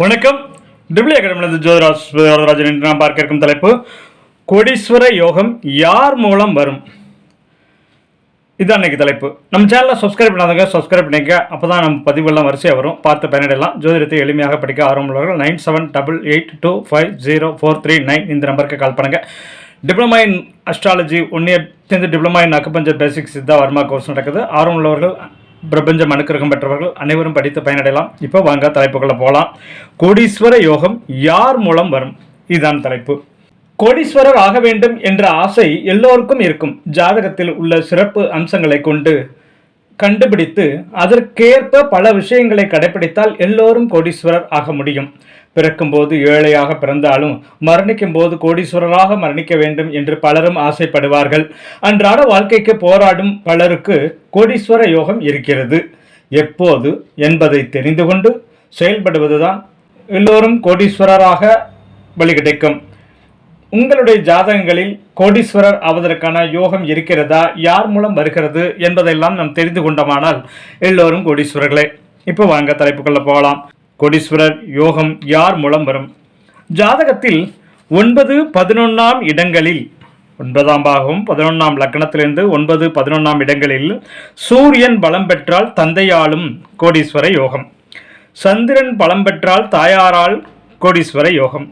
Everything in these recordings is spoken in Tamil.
வணக்கம். டிபிளி அகாடமியிலிருந்து ஜோதிராஜன் என்று நாம் பார்க்க இருக்கும் தலைப்பு கோடீஸ்வர யோகம் யார் மூலம் வரும். இதுதான் இன்னைக்கு தலைப்பு. நம்ம சேனலில் சப்ஸ்கிரைப் பண்ணாதவங்க சப்ஸ்கிரைப் பண்ணிக்க. அப்போ தான் நம்ம பதிவுகள்லாம் வரிசையாக வரும். பார்த்து பயனடையலாம். ஜோதிடத்தை எளிமையாக படிக்க ஆர்வமுள்ளவர்கள் 9788825043 இந்த நம்பருக்கு கால் பண்ணுங்கள். டிப்ளமா இன் அஸ்ட்ராலஜி 1 year சேர்ந்து diploma in acupuncture basics Siddha Varma course நடக்குது. ஆர்வமுள்ளவர்கள் பிரபஞ்சம் அனுக்கிரகம் பெற்றவர்கள் அனைவரும் படித்து பயனடையலாம். இப்போ வாங்க தலைப்புக்குள்ள போகலாம். கோடீஸ்வர யோகம் யார் மூலம் வரும், இதுதான் தலைப்பு. கோடீஸ்வரர் ஆக வேண்டும் என்ற ஆசை எல்லோருக்கும் இருக்கும். ஜாதகத்தில் உள்ள சிறப்பு அம்சங்களை கொண்டு கண்டுபிடித்து அதற்கேற்ப பல விஷயங்களை கடைபிடித்தால் எல்லோரும் கோடீஸ்வரர் ஆக முடியும். பிறக்கும் போது ஏழையாக பிறந்தாலும் மரணிக்கும் போது கோடீஸ்வரராக மரணிக்க வேண்டும் என்று பலரும் ஆசைப்படுவார்கள். அன்றாட வாழ்க்கைக்கு போராடும் பலருக்கு கோடீஸ்வர யோகம் இருக்கிறது. எப்போது என்பதை தெரிந்து கொண்டு செயல்படுவதுதான் எல்லோரும் கோடீஸ்வரராக வழி கிடைக்கும். உங்களுடைய ஜாதகங்களில் கோடீஸ்வரர் ஆவதற்கான யோகம் இருக்கிறதா, யார் மூலம் வருகிறது என்பதெல்லாம் நாம் தெரிந்து கொண்டோமானால் எல்லோரும் கோடீஸ்வரர்களே. இப்போ வாங்க தலைப்புக்குள்ள போகலாம். கோடீஸ்வரர் யோகம் யார் மூலம் வரும். ஜாதகத்தில் 9, 11 இடங்களில் 9ஆம் பாகம் 11ஆம் லக்னத்திலிருந்து 9, 11 இடங்களில் சூரியன் பலம் பெற்றால் தந்தையாலும் கோடீஸ்வர யோகம். சந்திரன் பலம் பெற்றால் தாயாரால் கோடீஸ்வர யோகம்.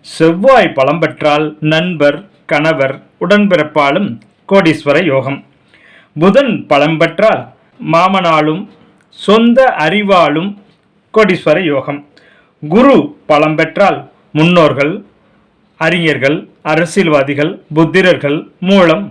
செவ்வாய் பலம் பெற்றால் நண்பர், கணவர், உடன்பிறப்பாலும் கோடீஸ்வர யோகம். புதன் பலம் பெற்றால் மாமனாலும் சொந்த அறிவாலும் கோடீஸ்வர யோகம். குரு பலம் பெற்றால் முன்னோர்கள், அறிஞர்கள், அரசியல்வாதிகள், புத்திரர்கள் மூலம்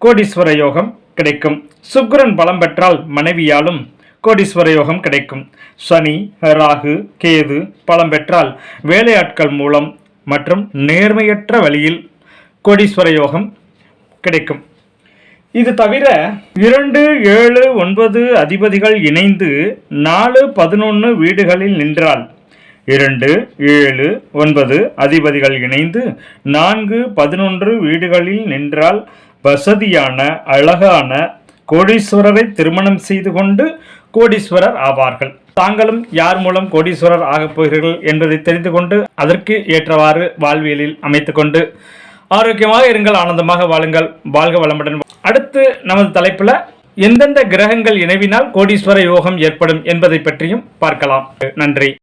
கோடீஸ்வர யோகம் கிடைக்கும். சுக்கிரன் பலம் பெற்றால் மனைவியாலும் கோடீஸ்வர யோகம் கிடைக்கும். சனி, ராகு, கேது பலம் பெற்றால் வேலையாட்கள் மூலம் மற்றும் நேர்மையற்ற வழியில் கோடீஸ்வர யோகம் கிடைக்கும். இது தவிர 2, 7, 9 அதிபதிகள் இணைந்து 4, 11 வீடுகளில் நின்றால் 2, 7, 9 அதிபதிகள் இணைந்து 4, 11 வீடுகளில் நின்றால் வசதியான அழகான கோடீஸ்வரரை திருமணம் செய்து கொண்டு கோடீஸ்வரர் ஆவார்கள். தாங்களும் யார் மூலம் கோடீஸ்வரர் ஆகப் போகிறீர்கள் என்பதை தெரிந்து கொண்டு அதற்கு ஏற்றவாறு வாழ்வியலில் அமைத்துக்கொண்டு ஆரோக்கியமாக இருங்கள், ஆனந்தமாக வாழுங்கள். வாழ்க வளமுடன். அடுத்து நமது தலைப்புல எந்தெந்த கிரகங்கள் இணைவினால் கோடீஸ்வர யோகம் ஏற்படும் என்பதை பற்றியும் பார்க்கலாம். நன்றி.